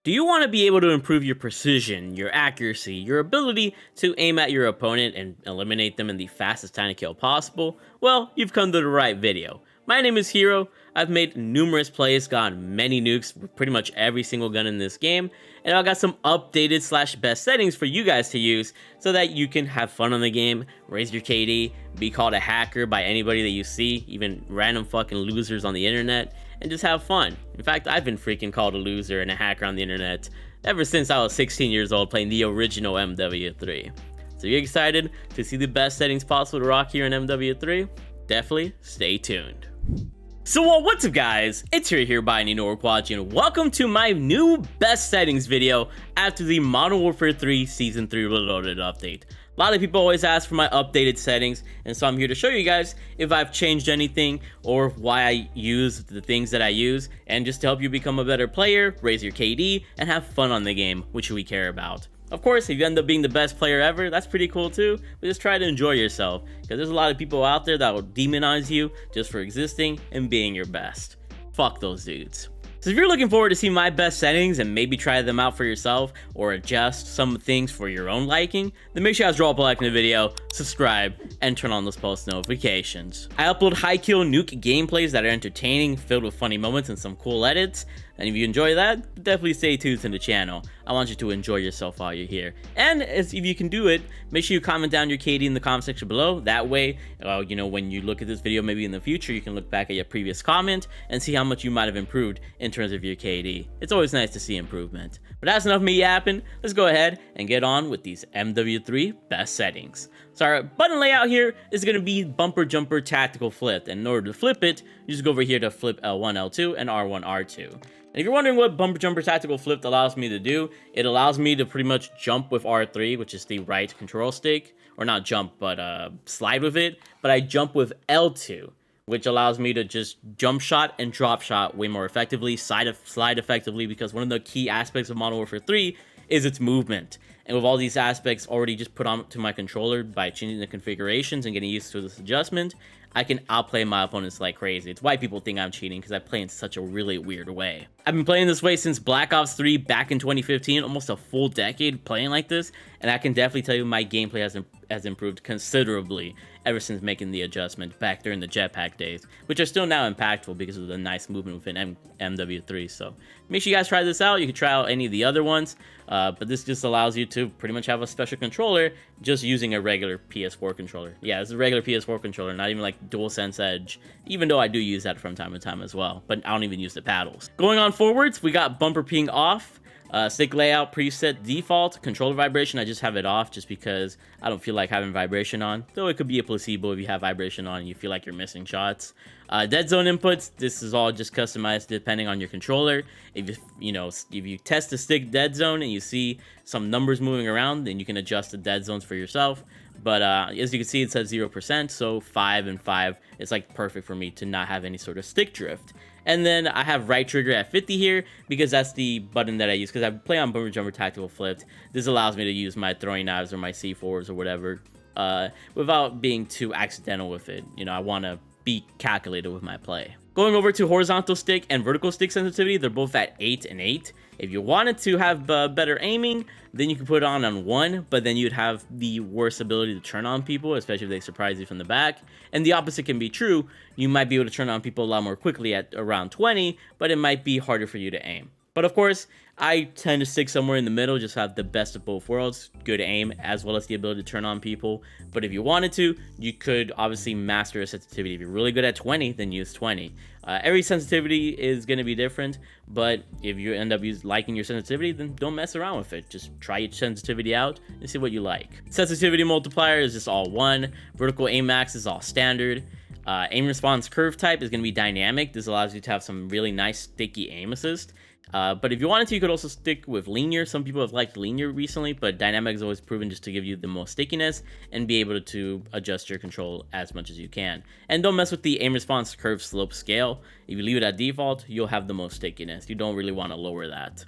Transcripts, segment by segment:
Do you want to be able to improve your precision, your accuracy, your ability to aim at your opponent and eliminate them in the fastest time to kill possible? Well, you've come to the right video. My name is Hero. I've made numerous plays, gotten many nukes with pretty much every single gun in this game, and I've got some updated / best settings for you guys to use so that you can have fun on the game, raise your KD, be called a hacker by anybody that you see, even random fucking losers on the internet, and just have fun. In fact, I've been freaking called a loser and a hacker on the internet ever since I was 16 years old playing the original MW3. So you excited to see the best settings possible to rock here in MW3? Definitely stay tuned. So what's up guys, it's here by Quadgy, and welcome to my new best settings video after the Modern Warfare 3 Season 3 Reloaded update. A lot of people always ask for my updated settings, and so I'm here to show you guys if I've changed anything or why I use the things that I use, and just to help you become a better player, raise your KD, and have fun on the game, which we care about. Of course, if you end up being the best player ever, that's pretty cool too, but just try to enjoy yourself, because there's a lot of people out there that will demonize you just for existing and being your best. Fuck those dudes. So if you're looking forward to see my best settings and maybe try them out for yourself or adjust some things for your own liking, then make sure you guys drop a like in the video, subscribe, and turn on those post notifications. I upload high kill nuke gameplays that are entertaining, filled with funny moments and some cool edits. And if you enjoy that, definitely stay tuned to the channel. I want you to enjoy yourself while you're here. And if you can do it, make sure you comment down your KD in the comment section below. That way, you know, when you look at this video, maybe in the future, you can look back at your previous comment and see how much you might have improved in terms of your KD. It's always nice to see improvement. But that's enough of me yapping. Let's go ahead and get on with these MW3 best settings. So our button layout here is going to be bumper jumper tactical flip. And in order to flip it, you just go over here to flip L1, L2, and R1, R2. And if you're wondering what bumper jumper tactical flip allows me to do, it allows me to pretty much jump with R3, which is the right control stick, or not jump, but slide with it. But I jump with L2, which allows me to just jump shot and drop shot way more effectively, slide effectively, because one of the key aspects of Modern Warfare 3 is its movement. And with all these aspects already just put on to my controller by changing the configurations and getting used to this adjustment, I can outplay my opponents like crazy. It's why people think I'm cheating, because I play in such a really weird way. I've been playing this way since Black Ops 3 back in 2015, almost a full decade playing like this, and I can definitely tell you my gameplay has improved considerably ever since making the adjustment back during the jetpack days, which are still now impactful because of the nice movement within MW3. So make sure you guys try this out. You can try out any of the other ones, but this just allows you to pretty much have a special controller just using a regular PS4 controller. Yeah, it's a regular PS4 controller, not even like DualSense Edge, even though I do use that from time to time as well, but I don't even use the paddles. Going on forwards, we got bumper ping off. Stick layout preset default. Controller vibration, I just have it off just because I don't feel like having vibration on, though it could be a placebo if you have vibration on and you feel like you're missing shots. Dead zone inputs, this is all just customized depending on your controller. If you test the stick dead zone and you see some numbers moving around, then you can adjust the dead zones for yourself. But as you can see, it says 0%, so 5 and 5 is like perfect for me to not have any sort of stick drift. And then I have right trigger at 50 here because that's the button that I use, because I play on bumper jumper tactical flipped. This allows me to use my throwing knives or my C4s or whatever without being too accidental with it. You know, I want to be calculated with my play. Going over to horizontal stick and vertical stick sensitivity, they're both at 8 and 8. If you wanted to have better aiming, then you can put it on 1, but then you'd have the worst ability to turn on people, especially if they surprise you from the back. And the opposite can be true. You might be able to turn on people a lot more quickly at around 20, but it might be harder for you to aim. But of course, I tend to stick somewhere in the middle, just have the best of both worlds, good aim, as well as the ability to turn on people. But if you wanted to, you could obviously master a sensitivity. If you're really good at 20, then use 20. Every sensitivity is going to be different, but if you end up liking your sensitivity, then don't mess around with it. Just try your sensitivity out and see what you like. Sensitivity multiplier is just all 1. Vertical aim max is all standard. Aim response curve type is going to be dynamic. This allows you to have some really nice sticky aim assist. But if you wanted to, you could also stick with linear. Some people have liked linear recently, but dynamic is always proven just to give you the most stickiness and be able to adjust your control as much as you can. And don't mess with the aim response curve slope scale. If you leave it at default, you'll have the most stickiness. You don't really want to lower that.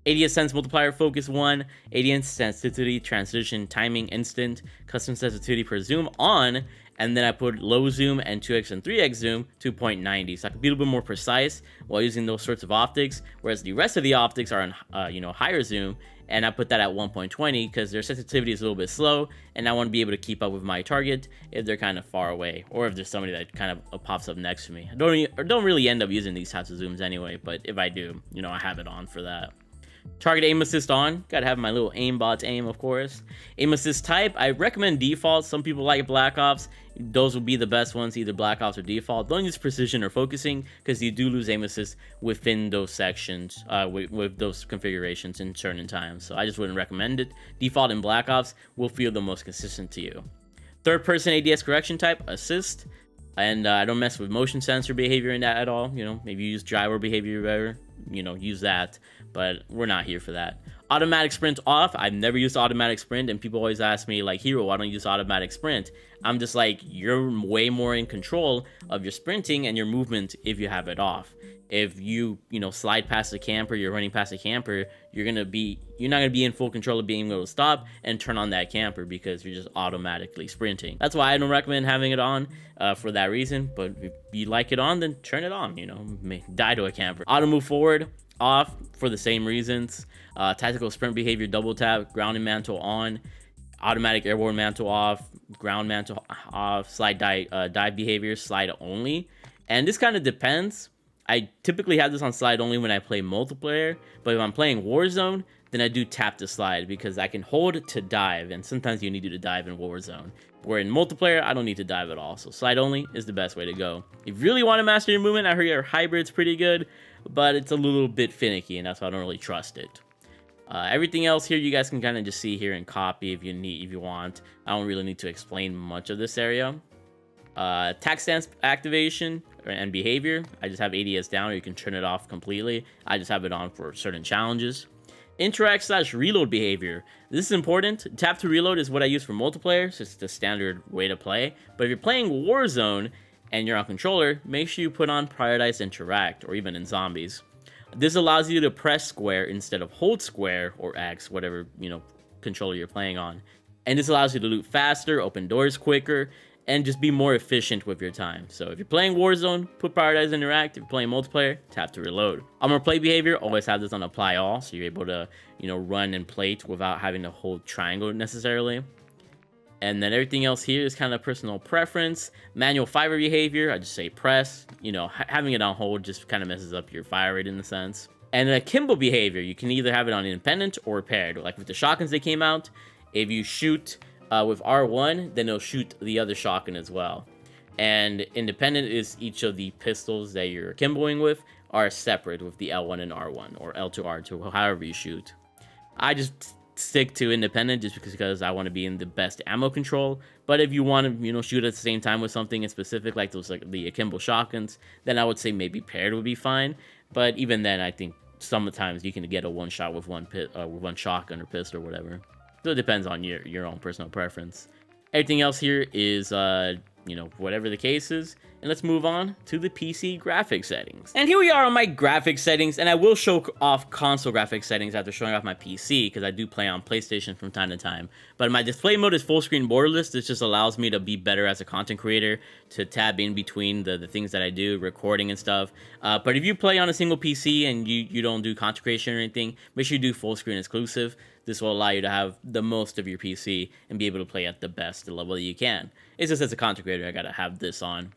ADS sense multiplier focus 1, ADS sensitivity transition timing instant, custom sensitivity per zoom on, and then I put low zoom and 2x and 3x zoom 2.90, so I can be a little bit more precise while using those sorts of optics, whereas the rest of the optics are in higher zoom, and I put that at 1.20 because their sensitivity is a little bit slow, and I want to be able to keep up with my target if they're kind of far away, or if there's somebody that kind of pops up next to me. I don't really end up using these types of zooms anyway, but if I do, I have it on for that. Target aim assist on. Gotta have my little aimbot's aim, of course. Aim assist type, I recommend default. Some people like Black Ops. Those will be the best ones, either Black Ops or default. Don't use precision or focusing because you do lose aim assist within those sections, with those configurations in certain times. So I just wouldn't recommend it. Default in Black Ops will feel the most consistent to you. Third person ADS correction type, assist. And I don't mess with motion sensor behavior in that at all. Maybe you use gyro behavior better, use that, but we're not here for that. Automatic sprint off. I've never used automatic sprint, and people always ask me, like, Hero, why don't you use automatic sprint? I'm just like, you're way more in control of your sprinting and your movement if you have it off. If you slide past a camper, you're running past a camper, you're not gonna be in full control of being able to stop and turn on that camper because you're just automatically sprinting. That's why I don't recommend having it on, for that reason. But if you like it on, then turn it on. Die to a camper. Auto move forward off for the same reasons. Tactical sprint behavior double tap, grounding mantle on, automatic airborne mantle off, ground mantle off, slide dive behavior slide only. And this kind of depends. I typically have this on slide only when I play multiplayer, but if I'm playing Warzone, then I do tap to slide because I can hold to dive, and sometimes you need to dive in Warzone. Where in multiplayer, I don't need to dive at all, so slide only is the best way to go. If you really want to master your movement, I heard your hybrid's pretty good, but it's a little bit finicky, and that's why I don't really trust it. Everything else here, you guys can kind of just see here and copy if you want. I don't really need to explain much of this area. Attack stance activation and behavior, I just have ADS down, or you can turn it off completely. I just have it on for certain challenges. Interact / reload behavior, this is important. Tap to reload is what I use for multiplayer, so it's the standard way to play. But if you're playing Warzone and you're on controller, make sure you put on prioritize interact, or even in zombies. This allows you to press square instead of hold square or X, whatever controller you're playing on. And this allows you to loot faster, open doors quicker, and just be more efficient with your time. So if you're playing Warzone, put prioritize interact. If you're playing multiplayer, tap to reload. Armor play behavior, always have this on apply all, so you're able to run and plate without having to hold triangle necessarily. And then everything else here is kind of personal preference. Manual fire behavior, I just say press. Having it on hold just kind of messes up your fire rate in a sense. And AKIMBO behavior, you can either have it on independent or paired. Like with the shotguns that came out, if you shoot with R1, then it'll shoot the other shotgun as well. And independent is each of the pistols that you're akimboing with are separate with the L1 and R1, or L2, R2, however you shoot. I just stick to independent just because I want to be in the best ammo control. But if you want to, shoot at the same time with something in specific, like those, like the akimbo shotguns, then I would say maybe paired would be fine. But even then, I think sometimes you can get a one shot with one shotgun or pistol or whatever. So it depends on your own personal preference. Everything else here is, whatever the case is. And let's move on to the PC graphics settings. And here we are on my graphics settings, and I will show off console graphics settings after showing off my PC, because I do play on PlayStation from time to time. But my display mode is full screen borderless. This just allows me to be better as a content creator, to tab in between the things that I do, recording and stuff. But if you play on a single PC and you don't do content creation or anything, make sure you do full screen exclusive. This will allow you to have the most of your PC and be able to play at the best level that you can. It's just as a content creator, I gotta have this on.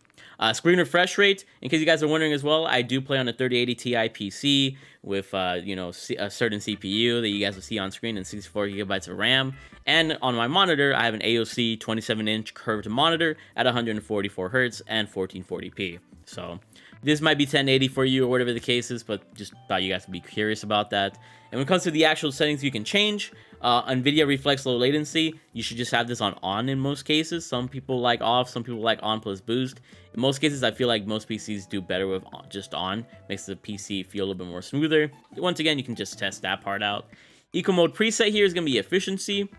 Screen refresh rate, in case you guys are wondering as well, I do play on a 3080 Ti PC with a certain CPU that you guys will see on screen and 64 gigabytes of RAM. And on my monitor, I have an AOC 27-inch curved monitor at 144 Hz and 1440p. So this might be 1080 for you or whatever the case is, but just thought you guys would be curious about that. And when it comes to the actual settings you can change, NVIDIA Reflex Low Latency, you should just have this on in most cases. Some people like off, some people like on plus boost. In most cases, I feel like most PCs do better with just on. Makes the PC feel a little bit more smoother. Once again, you can just test that part out. Eco mode preset here is going to be efficiency.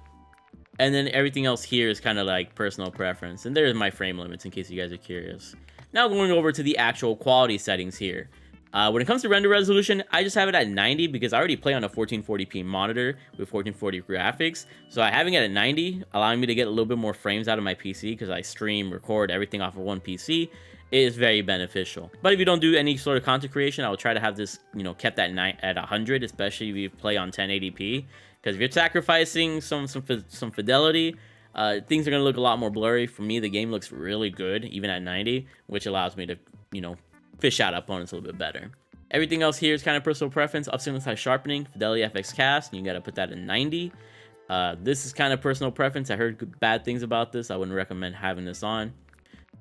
And then everything else here is kind of like personal preference. And there's my frame limits in case you guys are curious. Now going over to the actual quality settings here. When it comes to render resolution, I just have it at 90 because I already play on a 1440p monitor with 1440 graphics. So having it at 90, allowing me to get a little bit more frames out of my PC because I stream, record everything off of one PC, is very beneficial. But if you don't do any sort of content creation, I will try to have this, kept at 100, especially if you play on 1080p. Because if you're sacrificing some fidelity, things are going to look a lot more blurry. For me, the game looks really good, even at 90, which allows me to, fish out opponents a little bit better. Everything else here is kind of personal preference. Upscaling size sharpening, fidelity FX cast, and you got to put that in 90. This is kind of personal preference. I heard bad things about this. I wouldn't recommend having this on.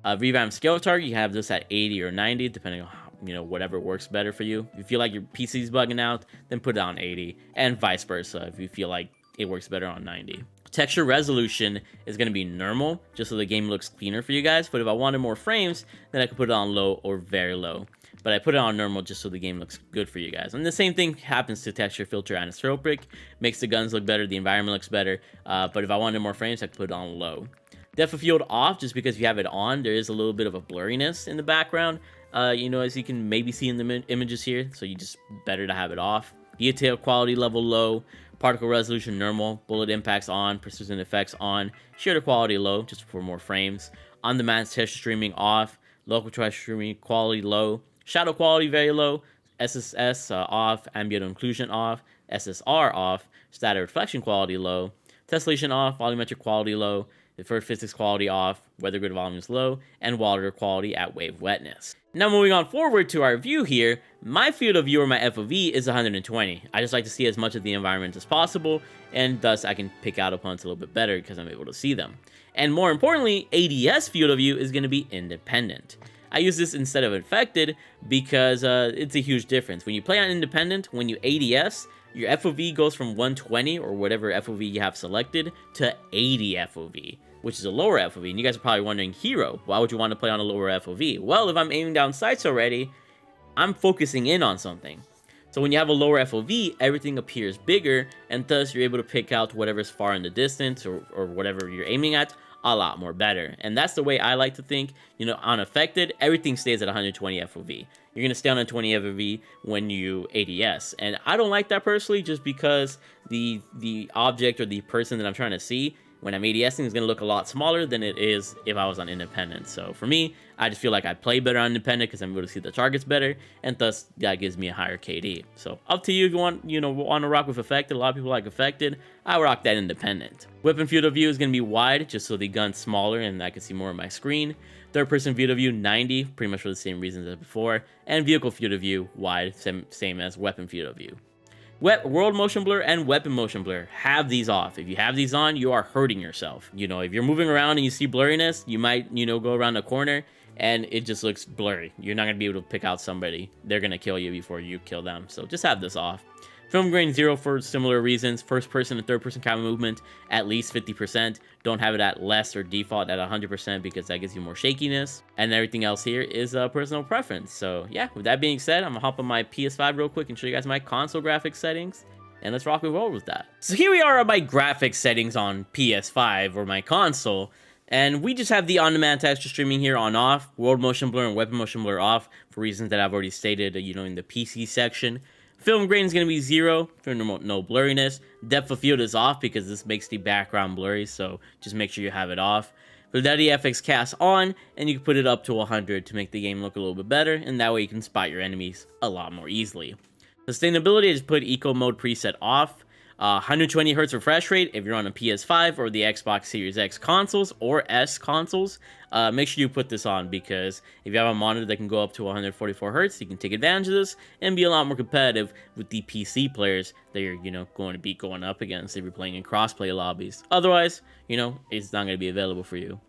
Revamp scale target, you have this at 80 or 90, depending on whatever works better for you. If you feel like your PC is bugging out, then put it on 80, and vice versa if you feel like it works better on 90. Texture resolution is going to be normal, just so the game looks cleaner for you guys. But if I wanted more frames, then I could put it on low or very low. But I put it on normal just so the game looks good for you guys. And the same thing happens to texture filter anisotropic. Makes the guns look better, the environment looks better. But if I wanted more frames, I could put it on low. Depth of field off, just because if you have it on, there is a little bit of a blurriness in the background. As you can maybe see in the images here. So you just better to have it off. Detail quality level low. Particle resolution normal, bullet impacts on, precision effects on, shader quality low, just for more frames. On-demand texture streaming off, local texture streaming quality low, shadow quality very low, SSS off, ambient occlusion off, SSR off, static reflection quality low, tessellation off, volumetric quality low, deferred physics quality off, weather grid volume is low, and water quality at wave wetness. Now moving on forward to our view here, my field of view or my FOV is 120. I just like to see as much of the environment as possible, and thus I can pick out opponents a little bit better because I'm able to see them. And more importantly, ADS field of view is going to be independent. I use this instead of infected because it's a huge difference. When you play on independent, when you ADS, your FOV goes from 120 or whatever FOV you have selected to 80 FOV, which is a lower FOV. And you guys are probably wondering, Hero, why would you want to play on a lower FOV? Well, if I'm aiming down sights already, I'm focusing in on something. So when you have a lower FOV, everything appears bigger, and thus you're able to pick out whatever's far in the distance or whatever you're aiming at a lot more better. And that's the way I like to think. Unaffected, everything stays at 120 FOV. You're going to stay on 120 FOV when you ADS. And I don't like that personally, just because the object or the person that I'm trying to see when I'm ADSing is going to look a lot smaller than it is if I was on independent. So for me, I just feel like I play better on independent because I'm able to see the targets better, and thus that gives me a higher KD. So up to you if you want to rock with affected. A lot of people like affected. I rock that independent. Weapon field of view is going to be wide, just so the gun's smaller and I can see more of my screen. Third person field of view 90, pretty much for the same reasons as before. And vehicle field of view wide, same as weapon field of view. World motion blur and weapon motion blur, have these off. If you have these on, you are hurting yourself. If you're moving around and you see blurriness, you might, go around a corner and it just looks blurry. You're not going to be able to pick out somebody. They're going to kill you before you kill them. So just have this off. Film grain 0 for similar reasons. First person and third person camera movement at least 50%. Don't have it at less or default at 100% because that gives you more shakiness. And everything else here is personal preference. So yeah, with that being said, I'm gonna hop on my PS5 real quick and show you guys my console graphics settings. And let's rock and roll with that. So here we are on my graphics settings on PS5 or my console. And we just have the on-demand texture streaming here on off. World motion blur and weapon motion blur off for reasons that I've already stated, in the PC section. Film grain is going to be 0 for no blurriness. Depth of field is off because this makes the background blurry, so just make sure you have it off. Fidelity FX cast on, and you can put it up to 100 to make the game look a little bit better, and that way you can spot your enemies a lot more easily. Sustainability, I just put eco mode preset off. 120 Hz refresh rate if you're on a PS5 or the Xbox Series X consoles or S consoles. Make sure you put this on, because if you have a monitor that can go up to 144 Hz, you can take advantage of this and be a lot more competitive with the PC players that you're, going to be going up against if you're playing in crossplay lobbies. Otherwise, it's not going to be available for you.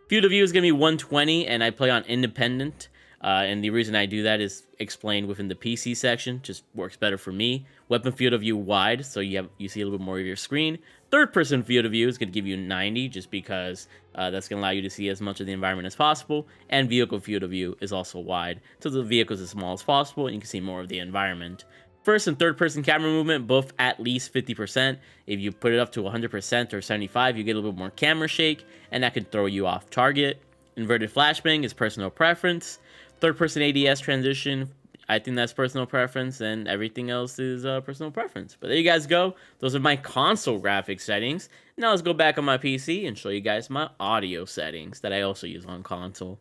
Field of view is going to be 120, and I play on independent. And the reason I do that is explained within the PC section. Just works better for me. Weapon field of view wide, so you see a little bit more of your screen. Third person field of view is going to give you 90, just because that's going to allow you to see as much of the environment as possible. And vehicle field of view is also wide, so the vehicle is as small as possible and you can see more of the environment. First and third person camera movement, both at least 50%. If you put it up to 100% or 75, you get a little bit more camera shake, and that can throw you off target. Inverted flashbang is personal preference. Third person ADS transition, I think that's personal preference, and everything else is personal preference. But there you guys go. Those are my console graphics settings. Now let's go back on my PC and show you guys my audio settings that I also use on console.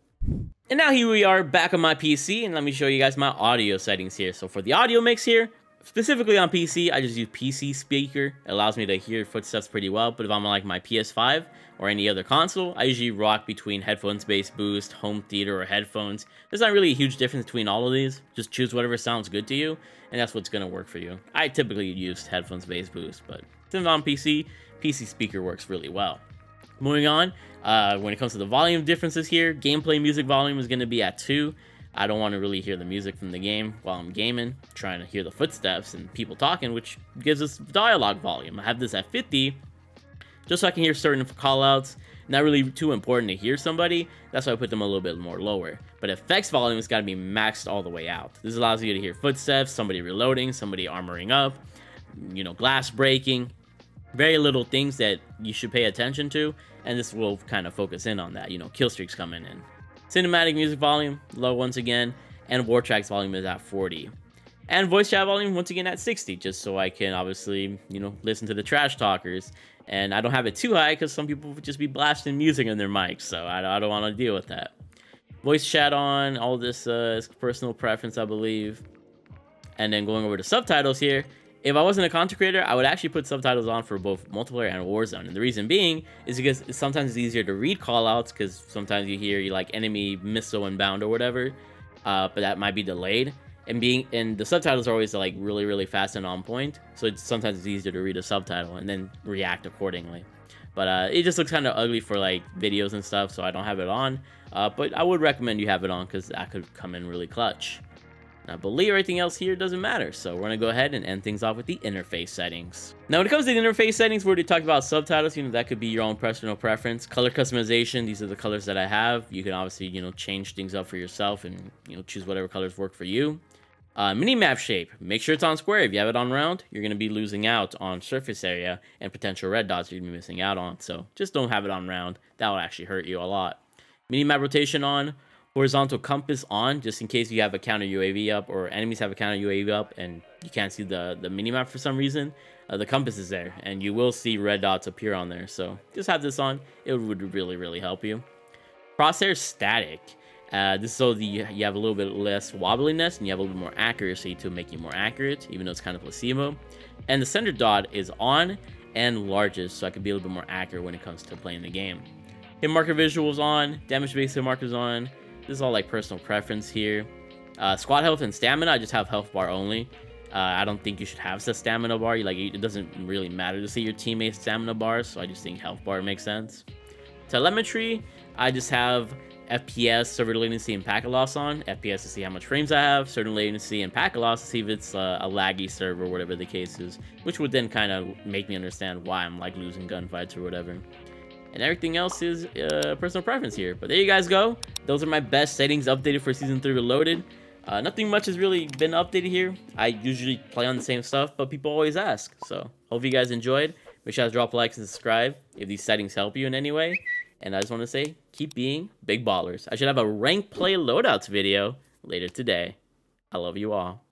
And now here we are back on my PC, and let me show you guys my audio settings here. So for the audio mix here, specifically on PC, I just use PC speaker. It allows me to hear footsteps pretty well, but if I'm on like my PS5 or any other console, I usually rock between headphones, bass boost, home theater, or headphones. There's not really a huge difference between all of these. Just choose whatever sounds good to you, and that's what's gonna work for you. I typically use headphones, bass boost, but since I'm on PC, PC speaker works really well. Moving on, when it comes to the volume differences here, gameplay music volume is going to be at 2. I don't want to really hear the music from the game while I'm gaming, trying to hear the footsteps and people talking, which gives us dialogue volume. I have this at 50, just so I can hear certain callouts. Not really too important to hear somebody, that's why I put them a little bit more lower. But effects volume has got to be maxed all the way out. This allows you to hear footsteps, somebody reloading, somebody armoring up, glass breaking. Very little things that you should pay attention to, and this will kind of focus in on that. Kill streaks coming in. Cinematic music volume, low once again, and war tracks volume is at 40. And voice chat volume, once again, at 60, just so I can obviously, listen to the trash talkers. And I don't have it too high, because some people would just be blasting music in their mics, so I don't want to deal with that. Voice chat on, all this is personal preference, I believe. And then going over to subtitles here, if I wasn't a content creator, I would actually put subtitles on for both multiplayer and Warzone. And the reason being is because sometimes it's easier to read callouts, because sometimes you hear like enemy missile inbound or whatever, but that might be delayed. And the subtitles are always like really fast and on point, so sometimes it's easier to read a subtitle and then react accordingly. But it just looks kind of ugly for like videos and stuff, so I don't have it on. But I would recommend you have it on, because that could come in really clutch. I believe everything else here doesn't matter, so we're gonna go ahead and end things off with the interface settings. Now, when it comes to the interface settings, we're already talking about subtitles. That could be your own personal preference. Color customization, these are the colors that I have. You can obviously, change things up for yourself and, choose whatever colors work for you. Minimap shape, make sure it's on square. If you have it on round, you're gonna be losing out on surface area and potential red dots you're gonna be missing out on. So just don't have it on round. That will actually hurt you a lot. Minimap rotation on. Horizontal compass on, just in case you have a counter UAV up or enemies have a counter UAV up and you can't see the minimap for some reason. The compass is there, and you will see red dots appear on there. So just have this on. It would really help you. Crosshair static. This is so you have a little bit less wobbliness and you have a little bit more accuracy to make you more accurate, even though it's kind of placebo. And the center dot is on and largest, so I can be a little bit more accurate when it comes to playing the game. Hit marker visuals on, damage-based hit markers on. This is all like personal preference here. Squad health and stamina, I just have health bar only. I don't think you should have the stamina bar. It doesn't really matter to see your teammates' stamina bars, so I just think health bar makes sense. Telemetry, I just have FPS, server latency, and packet loss on. FPS to see how much frames I have, certain latency, and packet loss to see if it's a laggy server, whatever the case is, which would then kind of make me understand why I'm like losing gunfights or whatever. And everything else is personal preference here. But there you guys go. Those are my best settings updated for Season 3 Reloaded. Nothing much has really been updated here. I usually play on the same stuff, but people always ask. So, hope you guys enjoyed. Make sure to drop a like and subscribe if these settings help you in any way. And I just want to say, keep being big ballers. I should have a rank play loadouts video later today. I love you all.